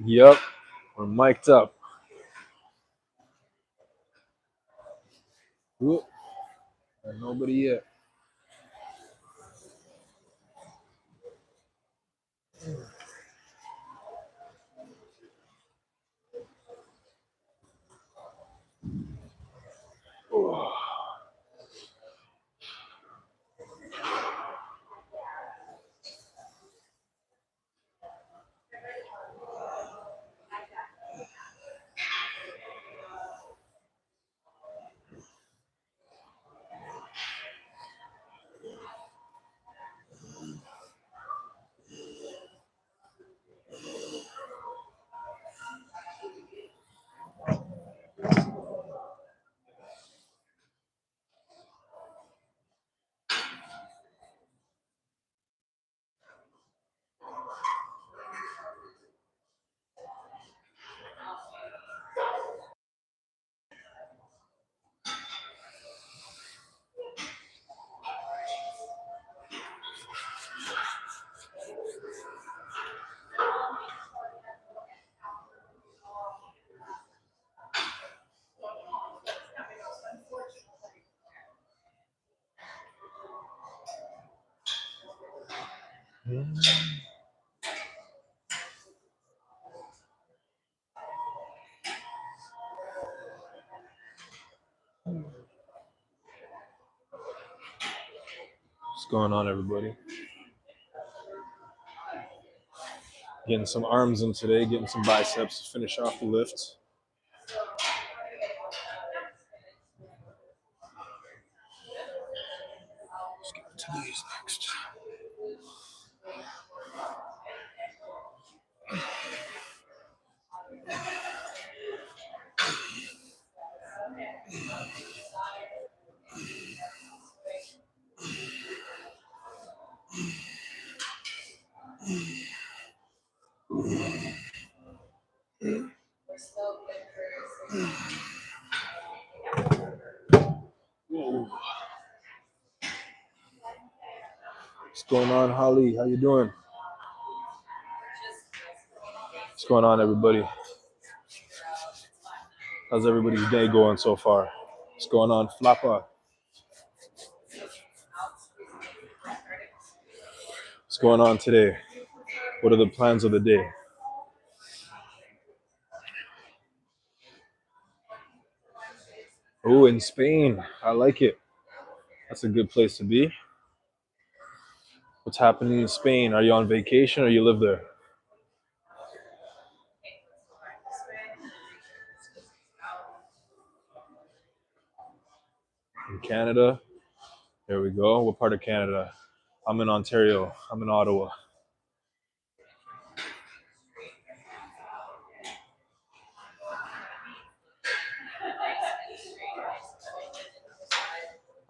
Yep, we're mic'd up. Whoop. Nobody yet. What's going on, everybody? Getting some arms in today, getting some biceps to finish off the lift. Let's get to these next. Whoa. What's going on, Holly? How you doing? What's going on, everybody? How's everybody's day going so far? What's going on, Flappa? What's going on today? What are the plans of the day? Oh, in Spain. I like it. That's a good place to be. What's happening in Spain? Are you on vacation or you live there? In Canada? There we go. What part of Canada? I'm in Ontario. I'm in Ottawa.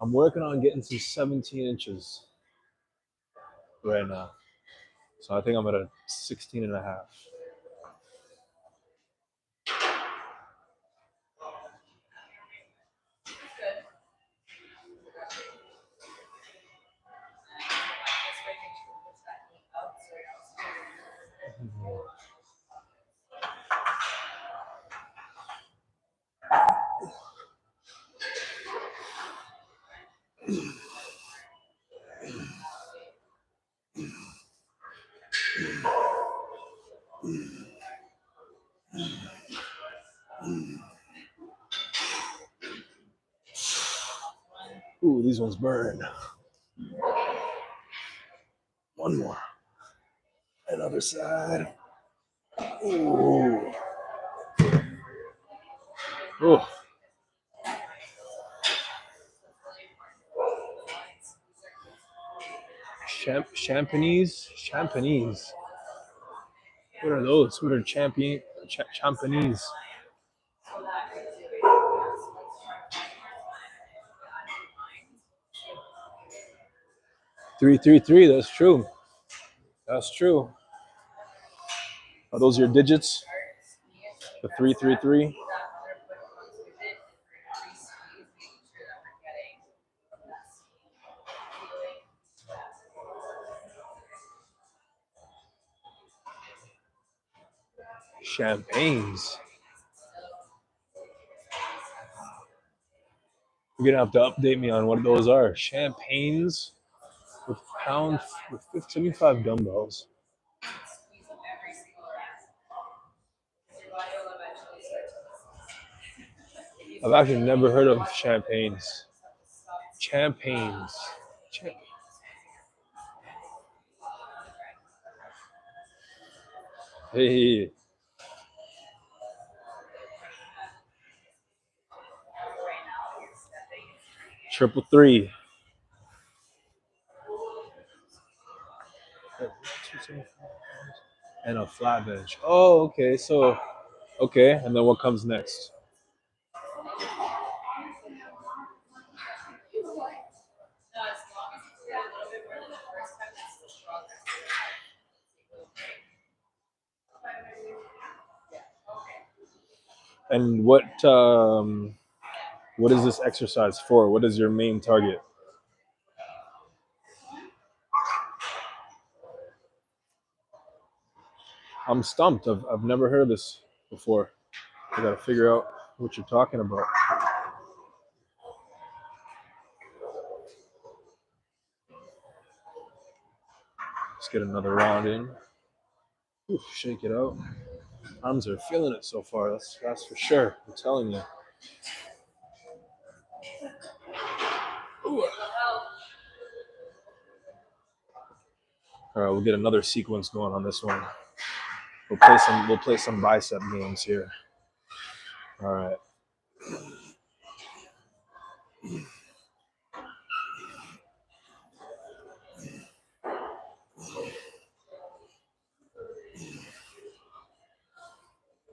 I'm working on getting some 17 inches right now. So I think I'm at a 16 and a half. Ooh, these ones burn. One more. Another side. Ooh. Oh. Champagnes. What are those? What are champagnes? 333. That's true. That's true. Are those your digits? The 333. Champagnes. You're gonna have to update me on what those are. Champagnes with with 75 dumbbells. I've actually never heard of champagnes. Champagnes. Hey, triple three. And a flat bench. Oh, okay. So, okay. And then what comes next? And what is this exercise for? What is your main target? I'm stumped. I've never heard of this before. I gotta figure out what you're talking about. Let's get another round in. Oof, shake it out. Arms are feeling it so far. That's for sure. I'm telling you. Ooh. All right, we'll get another sequence going on this one. We'll play some bicep games here. All right.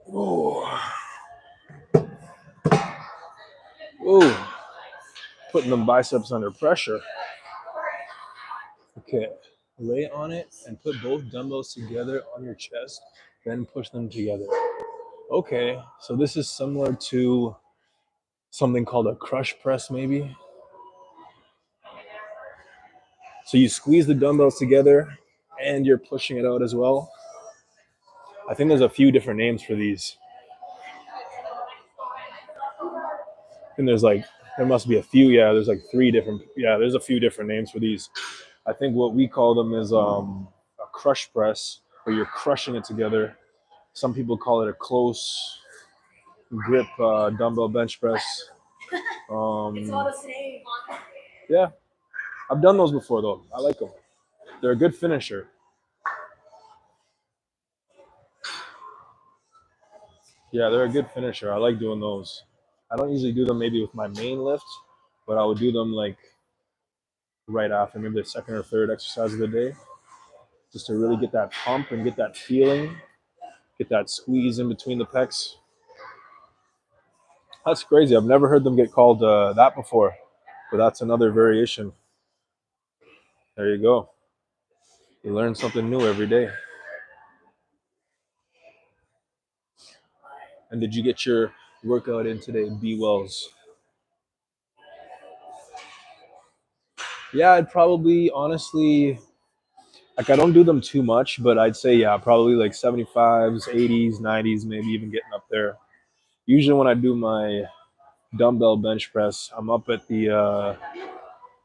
Ooh. Ooh. Putting them biceps under pressure. Okay. Lay on it and put both dumbbells together on your chest, then push them together. Okay. So this is similar to something called a crush press, maybe. So you squeeze the dumbbells together and you're pushing it out as well. I think there's a few different names for these. And there must be a few. Yeah, there's like there's a few different names for these. I think what we call them is a crush press, where you're crushing it together. Some people call it a close grip dumbbell bench press. It's all the same. Yeah, I've done those before though. I like them. They're a good finisher. Yeah, they're a good finisher. I like doing those. I don't usually do them maybe with my main lift, but I would do them like right after maybe the second or third exercise of the day, just to really get that pump and get that feeling, get that squeeze in between the pecs. That's crazy. I've never heard them get called that before, but that's another variation. There you go. You learn something new every day. And did you get your workout in today, B Wells? Yeah, I'd probably honestly, like I don't do them too much, but I'd say yeah, probably like 75s, 80s, 90s, maybe even getting up there. Usually when I do my dumbbell bench press, I'm up at the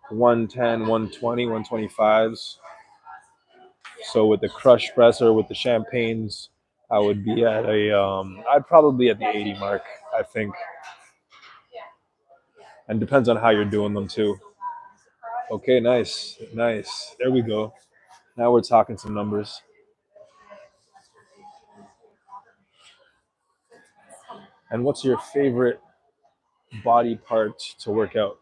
110, 120, 125s. So with the crush press or with the champagnes, I would be at I'd probably be at the 80 mark, I think. And depends on how you're doing them too. Okay, nice, nice. There we go. Now we're talking some numbers. And what's your favorite body part to work out?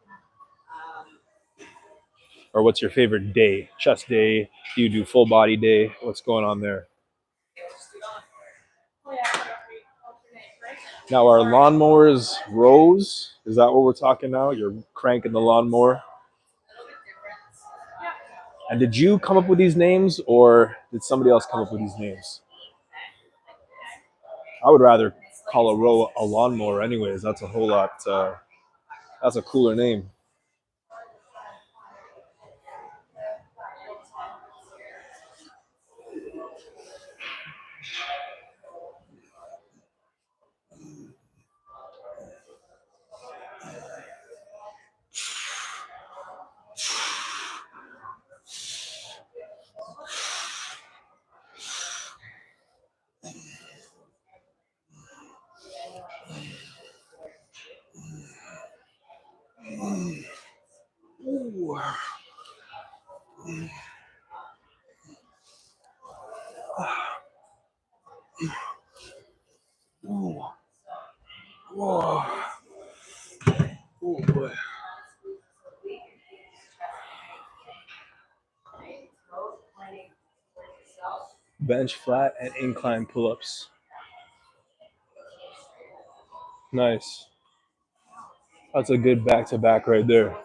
Or what's your favorite day? Chest day? Do you do full body day? What's going on there? Now, are lawnmowers rows? Is that what we're talking now? You're cranking the lawnmower? And did you come up with these names, or did somebody else come up with these names? I would rather call a row a lawnmower, anyways. That's a whole lot. That's a cooler name. Ooh. Ooh. Whoa. Oh boy. Bench flat and incline pull-ups. Nice. That's a good back-to-back right there.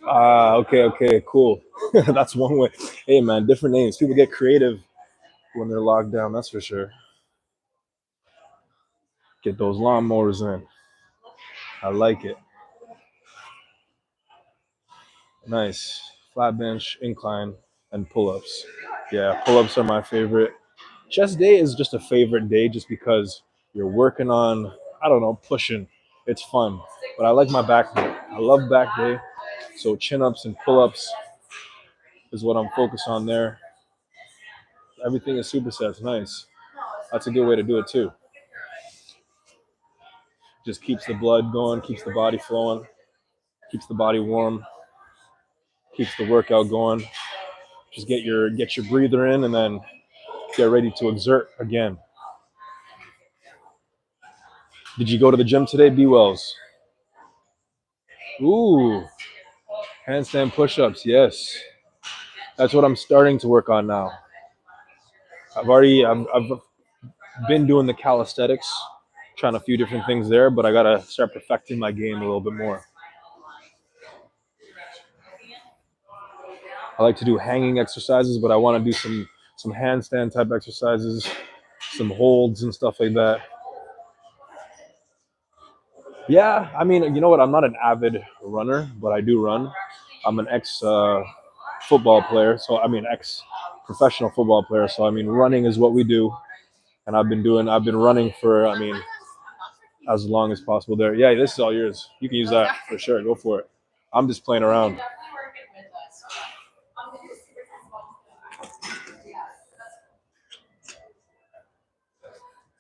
Okay, okay, cool. That's one way. Hey, man, different names. People get creative when they're locked down. That's for sure. Get those lawnmowers in. I like it. Nice. Flat bench, incline, and pull-ups. Yeah, pull-ups are my favorite. Chest day is just a favorite day just because you're working on, I don't know, pushing. It's fun. But I like my back day. I love back day. So chin-ups and pull-ups is what I'm focused on there. Everything is supersets. Nice. That's a good way to do it too. Just keeps the blood going, keeps the body flowing, keeps the body warm, keeps the workout going. Just get your breather in and then get ready to exert again. Did you go to the gym today, B Wells? Ooh, handstand push-ups. Yes, that's what I'm starting to work on now. I've been doing the calisthenics, trying a few different things there, but I gotta start perfecting my game a little bit more. I like to do hanging exercises, but I want to do some handstand type exercises, some holds and stuff like that. Yeah, I mean, you know what? I'm not an avid runner, but I do run. I'm an ex football player, so I mean ex professional football player. So I mean, running is what we do, and I've been running for I mean as long as possible. There, yeah, this is all yours. You can use that for sure. Go for it. I'm just playing around.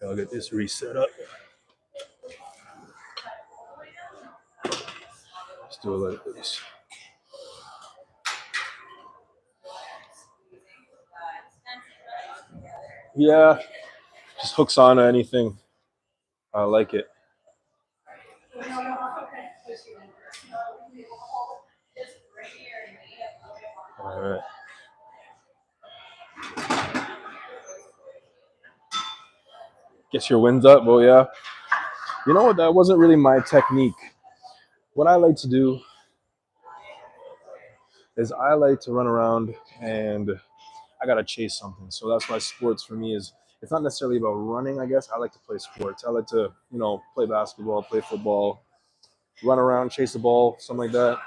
I'll get this reset up. Let's do it like this. Yeah, just hooks on to anything. I like it. All right. Guess your wind's up. Well, yeah. You know what? That wasn't really my technique. What I like to do is I like to run around and I gotta chase something. So that's why sports for me is it's not necessarily about running. I guess I like to play sports. I like to play basketball, play football, run around, chase the ball, something like that.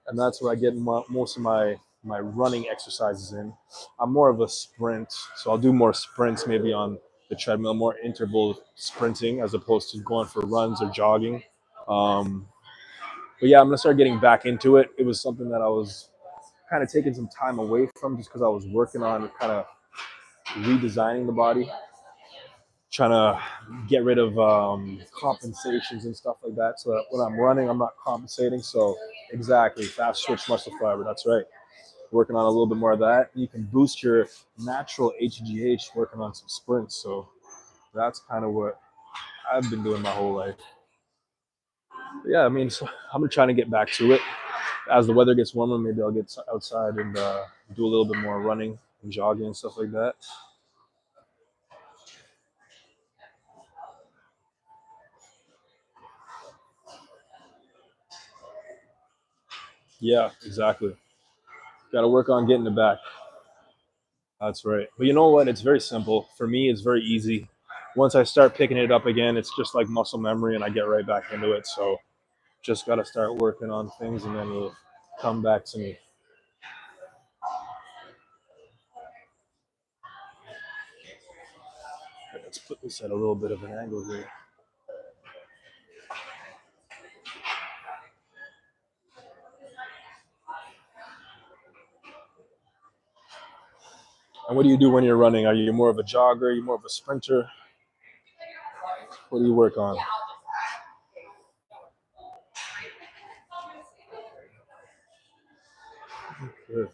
And that's where I get most of my running exercises in. I'm more of a sprint, so I'll do more sprints maybe on the treadmill, more interval sprinting as opposed to going for runs or jogging. Um, but yeah, I'm gonna start getting back into it. It was something that I was kind of taking some time away from just because I was working on kind of redesigning the body, trying to get rid of compensations and stuff like that. So that when I'm running, I'm not compensating. So exactly, fast twitch muscle fiber. That's right. Working on a little bit more of that. You can boost your natural HGH working on some sprints. So that's kind of what I've been doing my whole life. But yeah, I mean, so I'm trying to get back to it. As the weather gets warmer, maybe I'll get outside and do a little bit more running and jogging and stuff like that. Yeah, exactly. Got to work on getting it back. That's right. But you know what? It's very simple. For me, it's very easy. Once I start picking it up again, it's just like muscle memory and I get right back into it. So just got to start working on things and then it'll come back to me. Let's put this at a little bit of an angle here. And what do you do when you're running? Are you more of a jogger? Are you more of a sprinter? What do you work on? Good.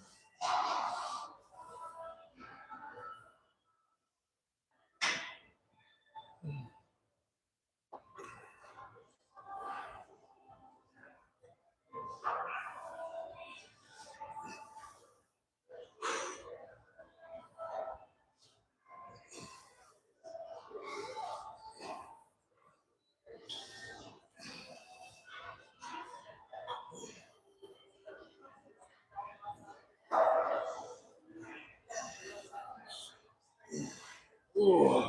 Ooh.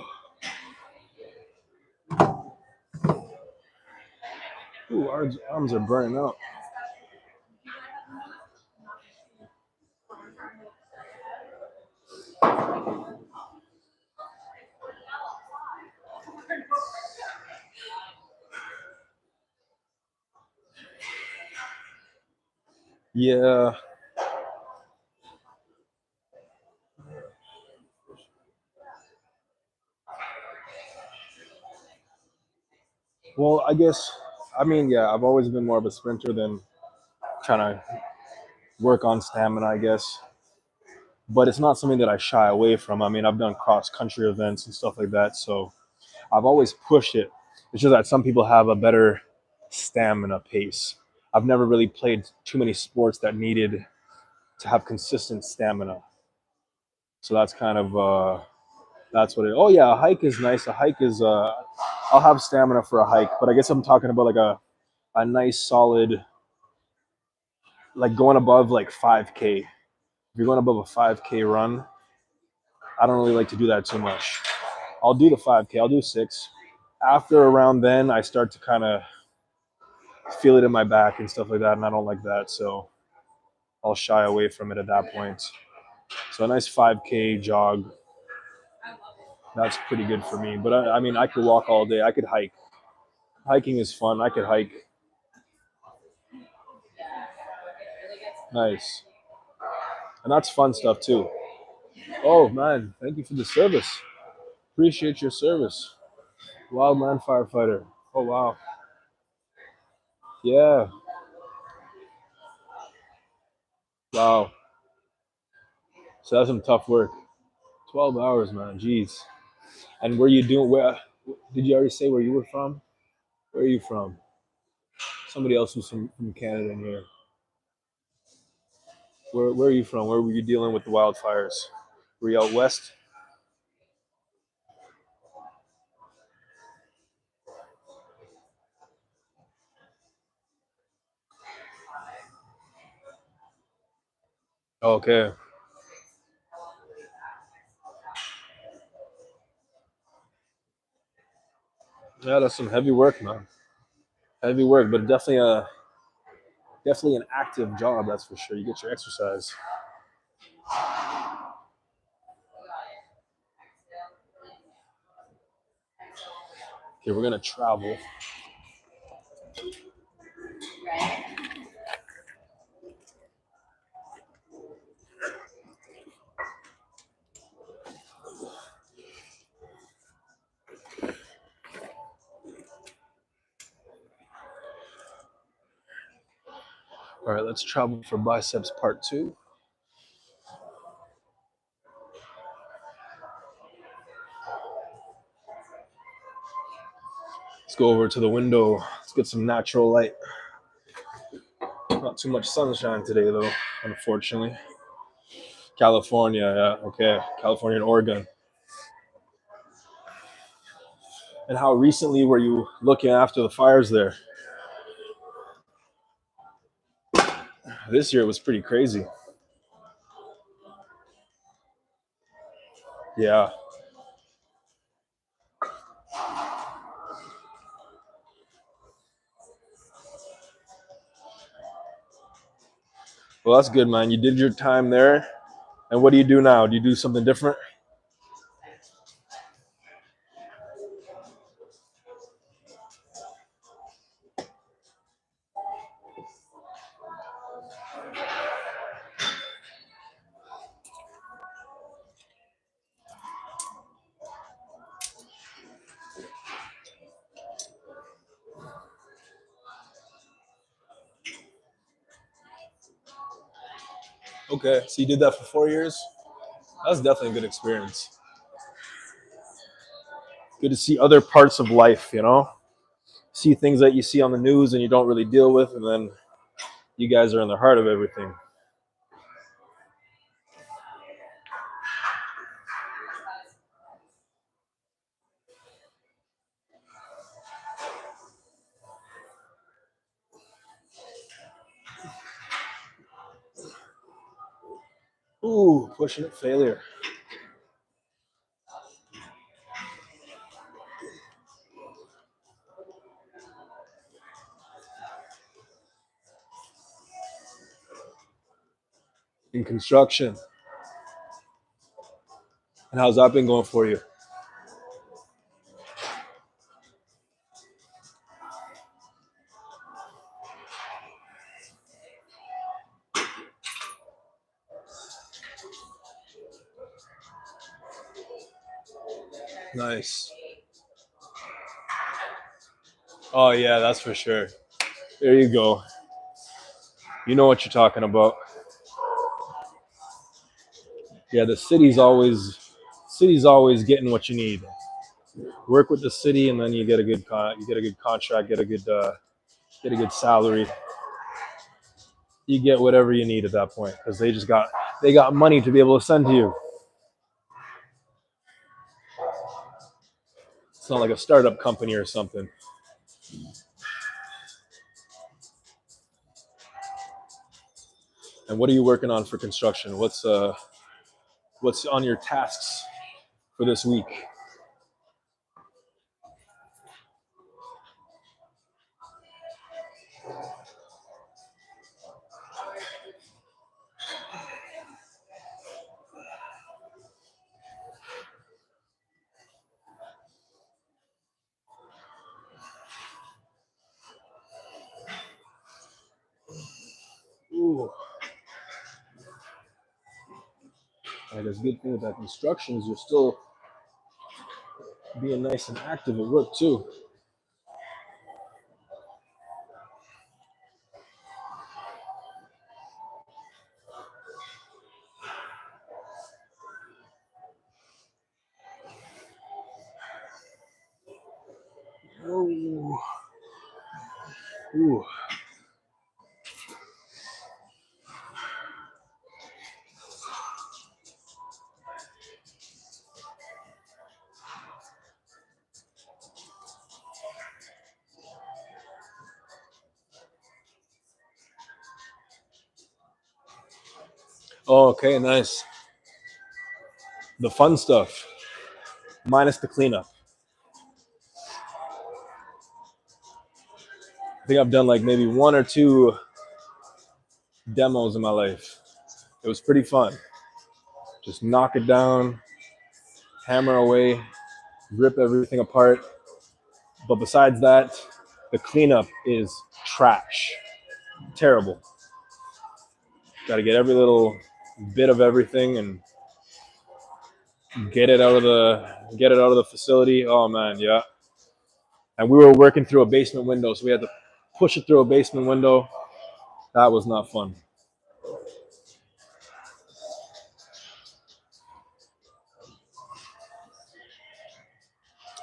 Ooh, our arms are burning out. Yeah. Well, I guess, I mean, yeah, I've always been more of a sprinter than trying to work on stamina, I guess. But it's not something that I shy away from. I mean, I've done cross country events and stuff like that. So I've always pushed it. It's just that some people have a better stamina pace. I've never really played too many sports that needed to have consistent stamina. So that's kind of that's what it. Oh yeah, a hike is nice. A hike is I'll have stamina for a hike, but I guess I'm talking about like a nice solid, like going above like 5K. If you're going above a 5K run, I don't really like to do that too much. I'll do the 5K. I'll do 6. After around then, I start to kind of feel it in my back and stuff like that, and I don't like that, so I'll shy away from it at that point. So a nice 5K jog, that's pretty good for me. But I mean, I could walk all day. I could hike. Hiking is fun. I could hike. Nice. And that's fun stuff too. Oh man, thank you for the service. Appreciate your service. Wildland firefighter. Oh wow. Yeah. Wow. So that's some tough work. 12 hours, man. Jeez. And were you doing where did you already say where you were from? Where are you from? Somebody else was from Canada in here. Where are you from? Where were you dealing with the wildfires? Were you out west? Okay. Yeah, that's some heavy work, man. Heavy work, but definitely an active job, that's for sure. You get your exercise. Okay, we're gonna travel. All right, let's travel for biceps part 2. Let's go over to the window. Let's get some natural light. Not too much sunshine today, though, unfortunately. California, yeah, okay. California and Oregon. And how recently were you looking after the fires there? This year it was pretty crazy. Yeah. Well, that's good, man. You did your time there. And what do you do now? Do you do something different? Okay. So you did that for 4 years? That's definitely a good experience. Good to see other parts of life, you know? See things that you see on the news and you don't really deal with, and then you guys are in the heart of everything. Ooh, pushing it failure. In construction. And how's that been going for you? Nice. Oh yeah, that's for sure. There you go. You know what you're talking about. Yeah, the city's always getting what you need. Work with the city, and then you get a good you get a good contract, get a good salary. You get whatever you need at that point because they got money to be able to send to you. It's not like a startup company or something. And what are you working on for construction? What's on your tasks for this week? Ooh. And the good thing with that construction is you're still being nice and active at work too. Ooh. Ooh. Oh, okay, nice. The fun stuff, minus the cleanup. I think I've done like maybe one or two demos in my life. It was pretty fun. Just knock it down, hammer away, rip everything apart. But besides that, the cleanup is trash. Terrible. Got to get every little bit of everything and get it out of the facility. Oh man, yeah. And we were working through a basement window, so we had to push it through a basement window. That was not fun.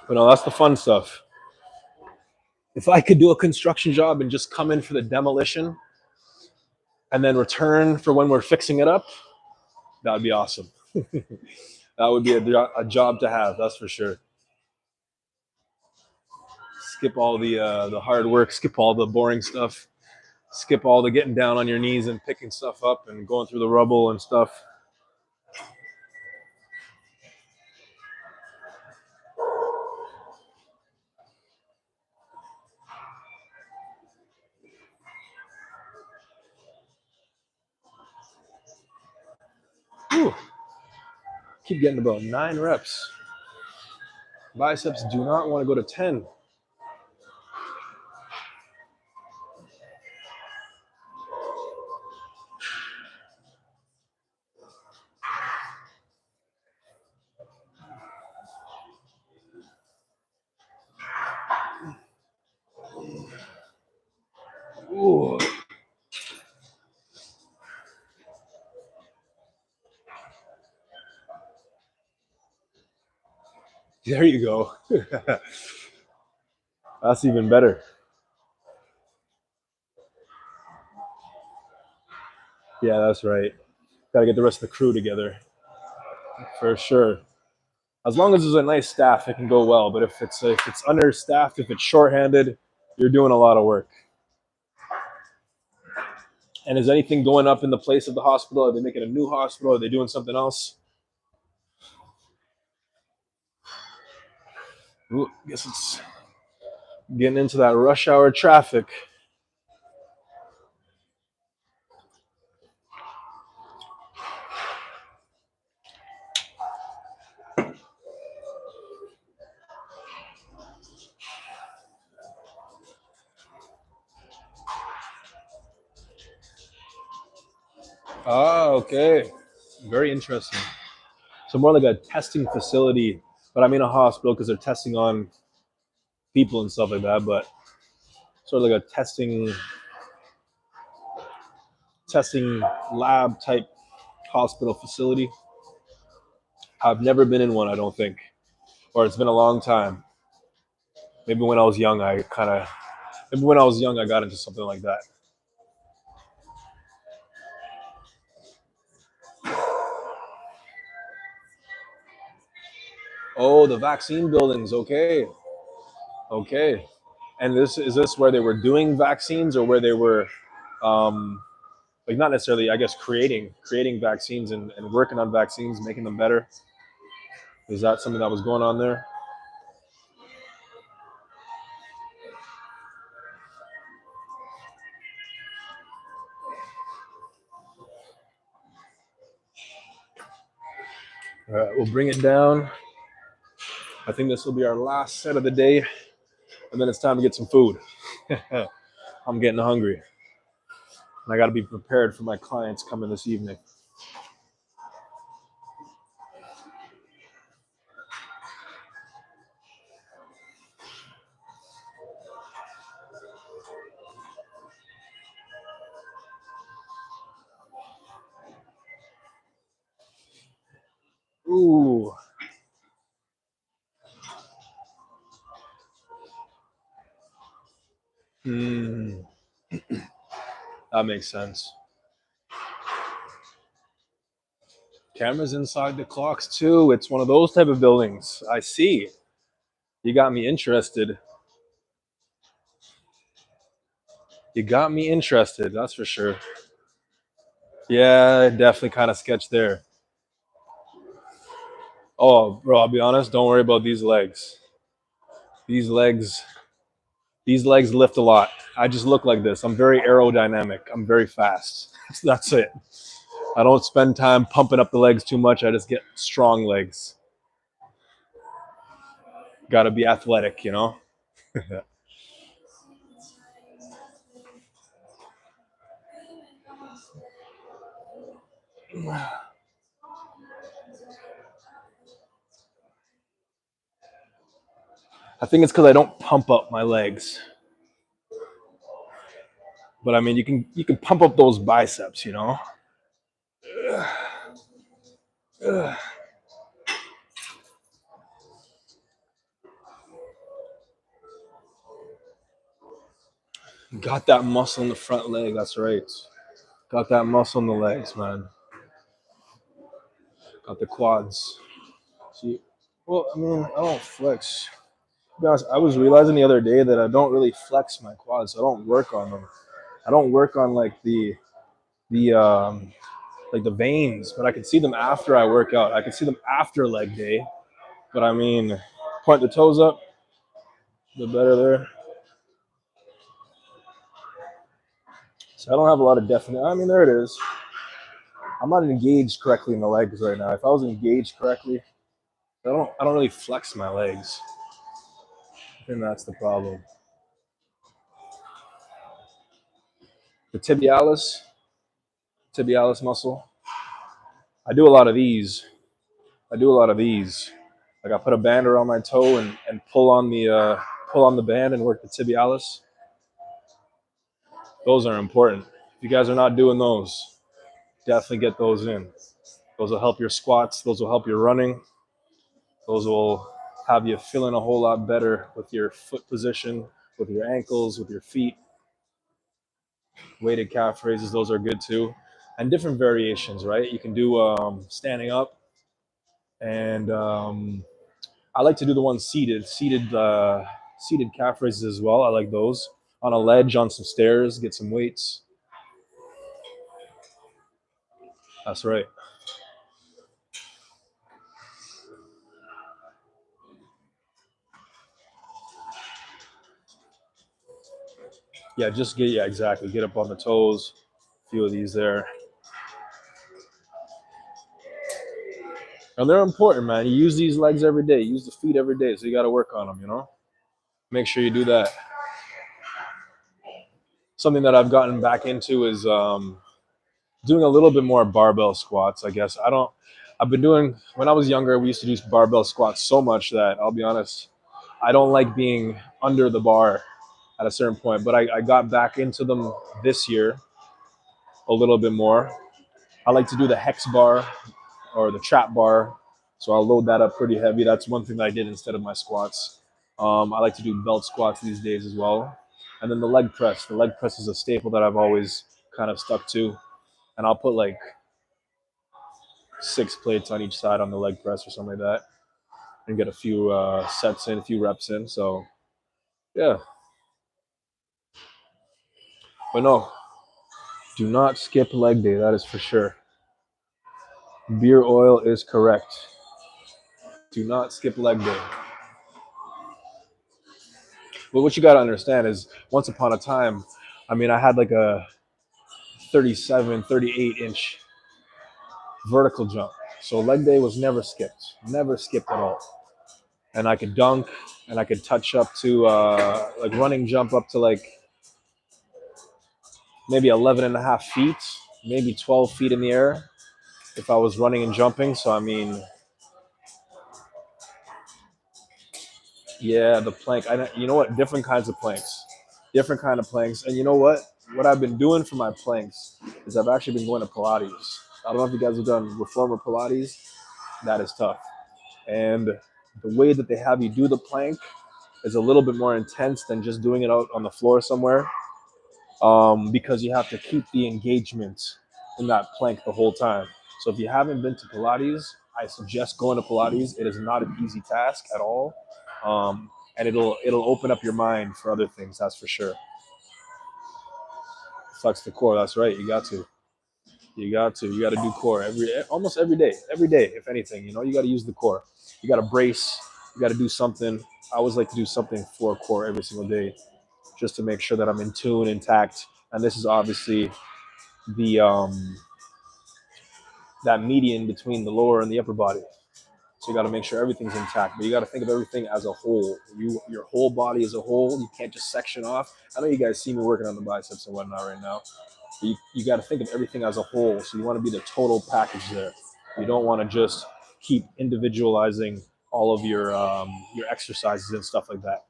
But no, that's the fun stuff. If I could do a construction job and just come in for the demolition and then return for when we're fixing it up, that would be awesome. That would be a job to have, that's for sure. Skip all the hard work, skip all the boring stuff, skip all the getting down on your knees and picking stuff up and going through the rubble and stuff. Keep getting about 9 reps. Biceps do not want to go to 10. Ooh. There you go. That's even better. Yeah, that's right. Got to get the rest of the crew together. For sure. As long as there's a nice staff, it can go well. But if it's understaffed, if it's shorthanded, you're doing a lot of work. And is anything going up in the place of the hospital? Are they making a new hospital? Are they doing something else? Ooh, I guess it's getting into that rush hour traffic. Ah, okay. Very interesting. So more like a testing facility, but I mean a hospital because they're testing on people and stuff like that, but sort of like a testing lab type hospital facility. I've never been in one, I don't think. Or it's been a long time. Maybe when I was young, I got into something like that. Oh, the vaccine buildings. Okay. Okay. And is this where they were doing vaccines or where they were like not necessarily, I guess, creating vaccines and working on vaccines, making them better? Is that something that was going on there? All right, we'll bring it down. I think this will be our last set of the day, and then it's time to get some food. I'm getting hungry, and I got to be prepared for my clients coming this evening. Ooh. Mm, that makes sense. Cameras inside the clocks too. It's one of those type of buildings. I see. You got me interested. You got me interested. That's for sure. Yeah, definitely kind of sketch there. Oh, bro, I'll be honest. Don't worry about these legs. These legs, these legs lift a lot. I just look like this. I'm very aerodynamic. I'm very fast. That's it. I don't spend time pumping up the legs too much. I just get strong legs. Got to be athletic, you know? I think it's because I don't pump up my legs. But I mean, you can pump up those biceps, you know? Ugh. Got that muscle in the front leg. That's right. Got that muscle in the legs, man. Got the quads. See, well, I mean, I don't flex. To be honest, I was realizing the other day that I don't really flex my quads. So I don't work on them. I don't work on like the like the veins, but I can see them after I work out. I can see them after leg day. But I mean, point the toes up, the better there. So I don't have a lot of definite. I mean, there it is. I'm not engaged correctly in the legs right now. If I was engaged correctly, I don't really flex my legs. I think that's the problem. The tibialis muscle. I do a lot of these. I do a lot of these. Like I put a band around my toe and pull on the band and work the tibialis. Those are important. If you guys are not doing those, definitely get those in. Those will help your squats. Those will help your running. Those will have you feeling a whole lot better with your foot position, with your ankles, with your feet. Weighted calf raises, those are good too. And different variations, right? You can do standing up, and I like to do the ones seated calf raises as well. I like those on a ledge, on some stairs, get some weights. That's right. Yeah, exactly. Get up on the toes. A few of these there. And they're important, man. You use these legs every day. You use the feet every day, so you got to work on them, Make sure you do that. Something that I've gotten back into is doing a little bit more barbell squats, I guess. I've been doing, when I was younger, we used to do barbell squats so much that I'll be honest, I don't like being under the bar at a certain point, but I got back into them this year a little bit more. I like to do the hex bar or the trap bar. So I'll load that up pretty heavy. That's one thing that I did instead of my squats. I like to do belt squats these days as well. And then the leg press. The leg press is a staple that I've always kind of stuck to. And I'll put like 6 plates on each side on the leg press or something like that and get a few sets in, a few reps in. So, yeah. But no, do not skip leg day. That is for sure. Beer oil is correct. Do not skip leg day. But what you got to understand is once upon a time, I mean, I had like a 37, 38-inch vertical jump. So leg day was never skipped at all. And I could dunk and I could touch up to like running jump up to like maybe 11 and a half feet, maybe 12 feet in the air if I was running and jumping. So, I mean, yeah, the plank. You know what? Different kinds of planks. Different kind of planks. And you know what? What I've been doing for my planks is I've actually been going to Pilates. I don't know if you guys have done reformer Pilates. That is tough. And the way that they have you do the plank is a little bit more intense than just doing it out on the floor somewhere, because you have to keep the engagement in that plank the whole time. So if you haven't been to Pilates, I suggest going to Pilates. It is not an easy task at all, and it'll open up your mind for other things. That's for sure. Flex the core. That's right. You got to. You got to. You got to do core almost every day. Every day, if anything, you got to use the core. You got to brace. You got to do something. I always like to do something for core every single day, just to make sure that I'm in tune, intact. And this is obviously the that median between the lower and the upper body. So you got to make sure everything's intact, but you got to think of everything as a whole. Your whole body as a whole. You can't just section off. I know you guys see me working on the biceps and whatnot right now. But you got to think of everything as a whole. So you want to be the total package there. You don't want to just keep individualizing all of your exercises and stuff like that.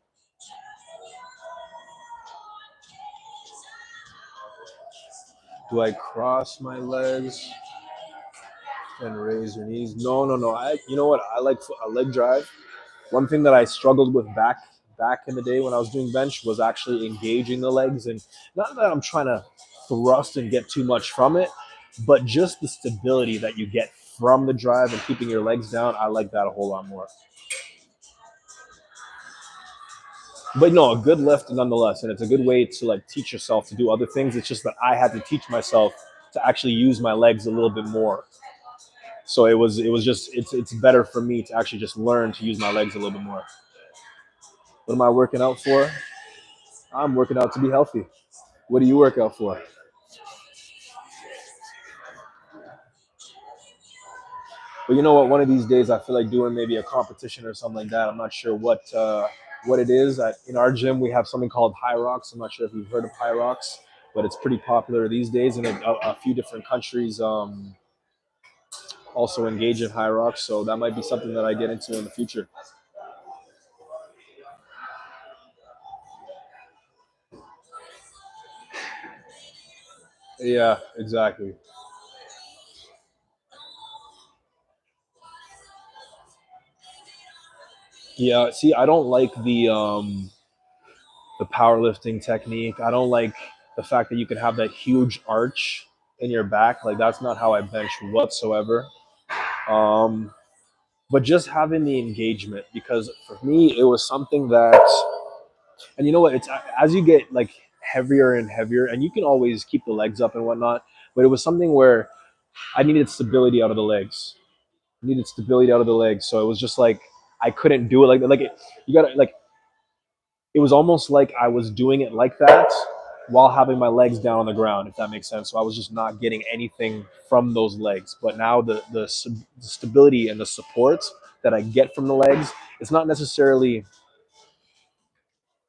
Do I cross my legs and raise your knees? No. You know what? I like a leg drive. One thing that I struggled with back in the day when I was doing bench was actually engaging the legs, and not that I'm trying to thrust and get too much from it, but just the stability that you get from the drive and keeping your legs down. I like that a whole lot more. But no, a good lift nonetheless, and it's a good way to like teach yourself to do other things. It's just that I had to teach myself to actually use my legs a little bit more. So it's better for me to actually just learn to use my legs a little bit more. What am I working out for? I'm working out to be healthy. What do you work out for? But you know what? One of these days, I feel like doing maybe a competition or something like that. I'm not sure what it is. In our gym, we have something called High Rocks. I'm not sure if you've heard of High Rocks, but it's pretty popular these days, and a few different countries also engage in High Rocks. So that might be something that I get into in the future. Yeah, exactly. Yeah, see, I don't like the powerlifting technique. I don't like the fact that you can have that huge arch in your back. Like that's not how I bench whatsoever. Um, but just having the engagement, because for me it was something that, and you know what, it's as you get like heavier and heavier, and you can always keep the legs up and whatnot, but it was something where I needed stability out of the legs. I needed stability out of the legs, so it was just like I couldn't do it you gotta like it was almost like I was doing it like that while having my legs down on the ground, if that makes sense. So I was just not getting anything from those legs. But now the stability and the support that I get from the legs, it's not necessarily.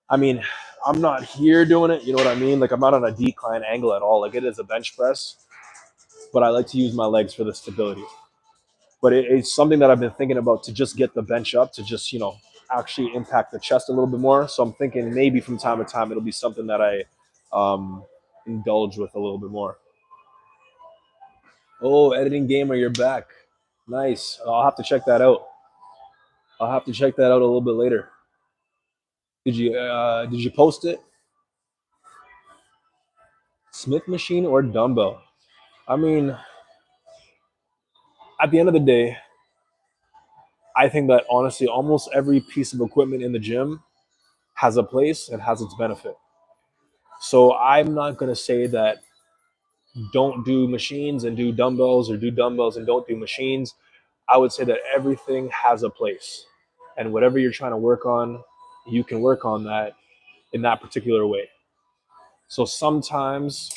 I mean, I'm not here doing it. You know what I mean? Like I'm not on a decline angle at all. Like it is a bench press, but I like to use my legs for the stability. But it's something that I've been thinking about to just get the bench up to just actually impact the chest a little bit more. So I'm thinking maybe from time to time it'll be something that I um, indulge with a little bit more. Oh, editing gamer, you're back. Nice. I'll have to check that out. I'll have to check that out a little bit later. Did you post it? Smith machine or dumbbell? I mean, at the end of the day, I think that honestly, almost every piece of equipment in the gym has a place and has its benefit. So I'm not gonna say that don't do machines and do dumbbells, or do dumbbells and don't do machines. I would say that everything has a place. And whatever you're trying to work on, you can work on that in that particular way. So sometimes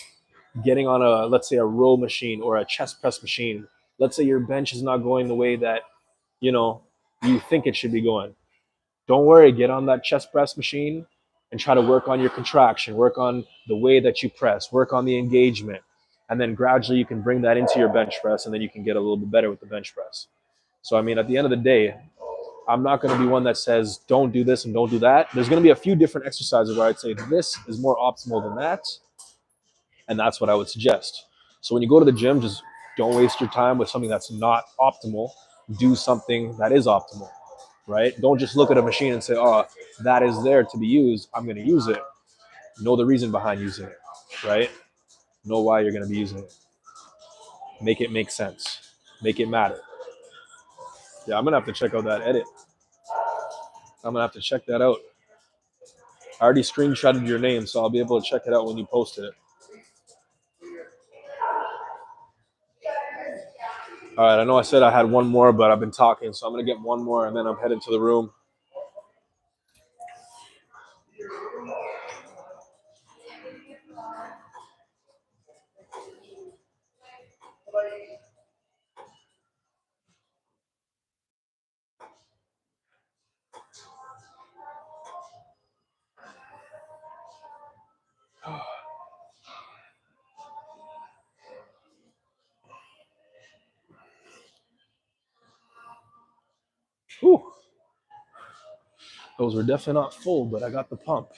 getting on let's say a row machine or a chest press machine, let's say your bench is not going the way that, you know, you think it should be going. Don't worry, get on that chest press machine and try to work on your contraction, work on the way that you press, work on the engagement. And then gradually you can bring that into your bench press, and then you can get a little bit better with the bench press. So, I mean, at the end of the day, I'm not going to be one that says don't do this and don't do that. There's going to be a few different exercises where I'd say this is more optimal than that. And that's what I would suggest. So when you go to the gym, just don't waste your time with something that's not optimal. Do something that is optimal, right? Don't just look at a machine and say, oh, that is there to be used, I'm going to use it. Know the reason behind using it, right? Know why you're going to be using it. Make it make sense. Make it matter. Yeah, I'm going to have to check out that edit. I'm going to have to check that out. I already screenshotted your name, so I'll be able to check it out when you posted it. All right, I know I said I had one more, but I've been talking, so I'm going to get one more, and then I'm headed to the room. Whew. Those were definitely not full, but I got the pump.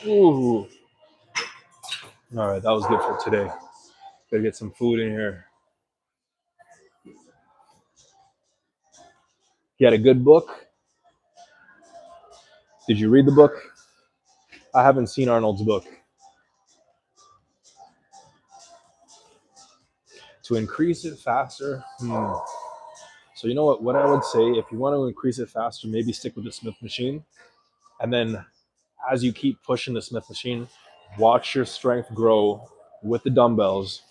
Ooh. All right, that was good for today. Gotta get some food in here. You had a good book? Did you read the book? I haven't seen Arnold's book. To increase it faster? So you know what I would say, if you want to increase it faster, maybe stick with the Smith machine. And then as you keep pushing the Smith machine, watch your strength grow with the dumbbells,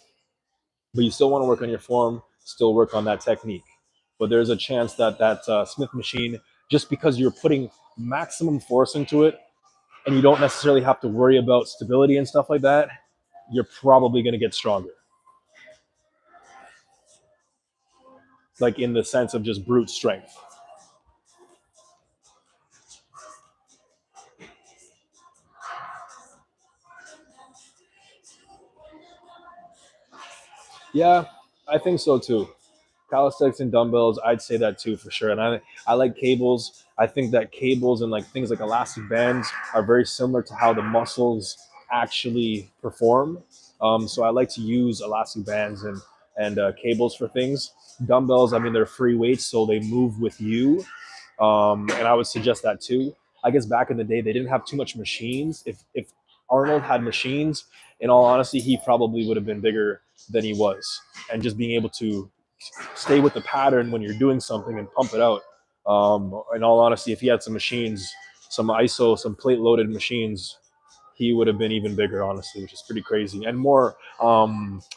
but you still want to work on your form, still work on that technique. But there's a chance that Smith machine, just because you're putting maximum force into it and you don't necessarily have to worry about stability and stuff like that, you're probably going to get stronger. Like in the sense of just brute strength. Yeah, I think so too. Calisthenics and dumbbells, I'd say that too for sure. And I like cables. I think that cables and like things like elastic bands are very similar to how the muscles actually perform. So I like to use elastic bands and cables for things. Dumbbells, I mean, they're free weights, so they move with you. And I would suggest that too. I guess back in the day, they didn't have too much machines. If Arnold had machines, in all honesty, he probably would have been bigger than he was. And just being able to stay with the pattern when you're doing something and pump it out. In all honesty, if he had some machines, some ISO, some plate loaded machines, he would have been even bigger, honestly, which is pretty crazy and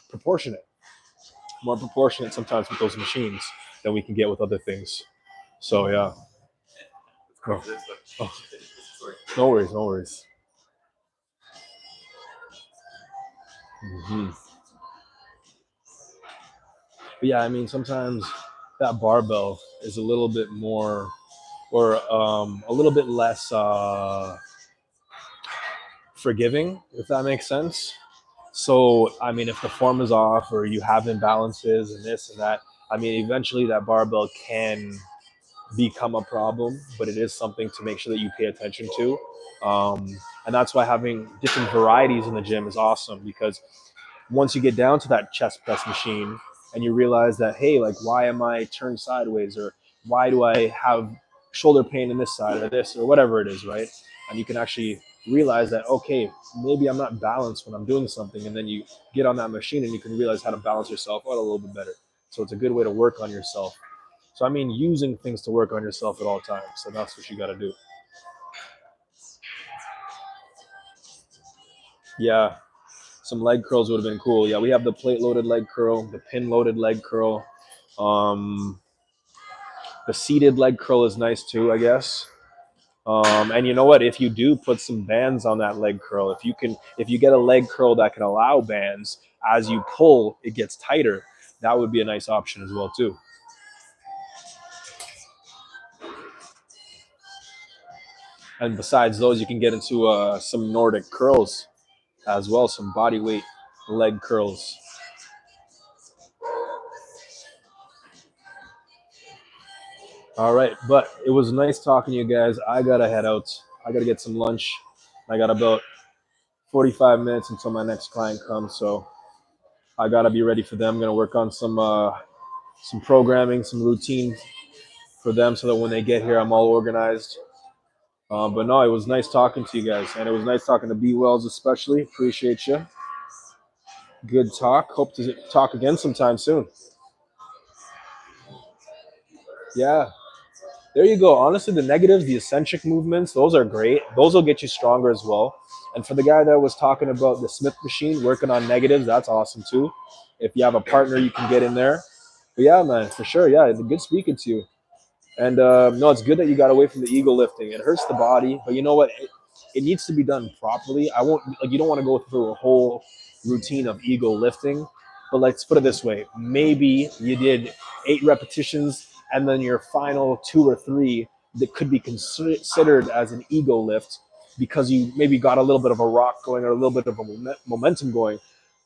proportionate, more proportionate sometimes with those machines than we can get with other things. So yeah. Oh, oh, no worries, no worries. Hmm. But yeah, I mean, sometimes that barbell is a little bit more, or a little bit less forgiving, if that makes sense. So, I mean, if the form is off or you have imbalances and this and that, I mean, eventually that barbell can become a problem, but it is something to make sure that you pay attention to. And that's why having different varieties in the gym is awesome, because once you get down to that chest press machine and you realize that, hey, like, why am I turned sideways, or why do I have shoulder pain in this side or this or whatever it is, right? And you can actually realize that, okay, maybe I'm not balanced when I'm doing something. And then you get on that machine and you can realize how to balance yourself out a little bit better. So it's a good way to work on yourself. So I mean, using things to work on yourself at all times. So that's what you got to do. Yeah, some leg curls would have been cool. Yeah, we have the plate loaded leg curl, the pin loaded leg curl. Um, the seated leg curl is nice too, I guess. And you know what? If you do put some bands on that leg curl, if you get a leg curl that can allow bands, as you pull, it gets tighter. That would be a nice option as well too. And besides those, you can get into some Nordic curls as well, some body weight leg curls. All right, but it was nice talking to you guys. I gotta head out. I gotta get some lunch. I got about 45 minutes until my next client comes, so I gotta be ready for them. I'm gonna work on some programming, some routine for them, so that when they get here, I'm all organized. But no, it was nice talking to you guys, and it was nice talking to B Wells especially. Appreciate you. Good talk. Hope to talk again sometime soon. Yeah. There you go. Honestly, the negatives, the eccentric movements, those are great. Those will get you stronger as well. And for the guy that was talking about the Smith machine, working on negatives, that's awesome too. If you have a partner, you can get in there. But yeah, man, for sure. Yeah, it's good speaking to you. And no, it's good that you got away from the ego lifting. It hurts the body, but you know what? It needs to be done properly. I won't like you don't want to go through a whole routine of ego lifting, but let's put it this way: maybe you did 8 repetitions, and then your final 2 or 3 that could be considered as an ego lift because you maybe got a little bit of a rock going or a little bit of a momentum going.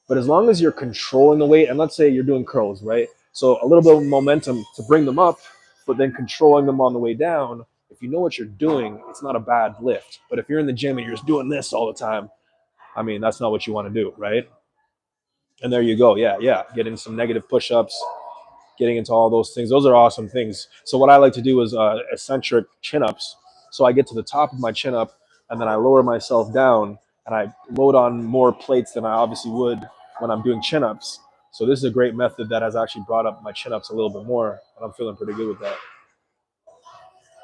But as long as you're controlling the weight, and let's say you're doing curls, right? So a little bit of momentum to bring them up, but then controlling them on the way down. If you know what you're doing, it's not a bad lift. But if you're in the gym and you're just doing this all the time, I mean, that's not what you want to do, right? And there you go. Yeah, yeah. Getting some negative push ups, getting into all those things. Those are awesome things. So what I like to do is eccentric chin ups. So I get to the top of my chin up, and then I lower myself down, and I load on more plates than I obviously would when I'm doing chin ups. So this is a great method that has actually brought up my chin-ups a little bit more, and I'm feeling pretty good with that.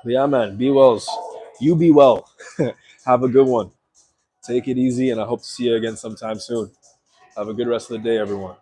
But yeah, man, be wells. You be well. Have a good one. Take it easy, and I hope to see you again sometime soon. Have a good rest of the day, everyone.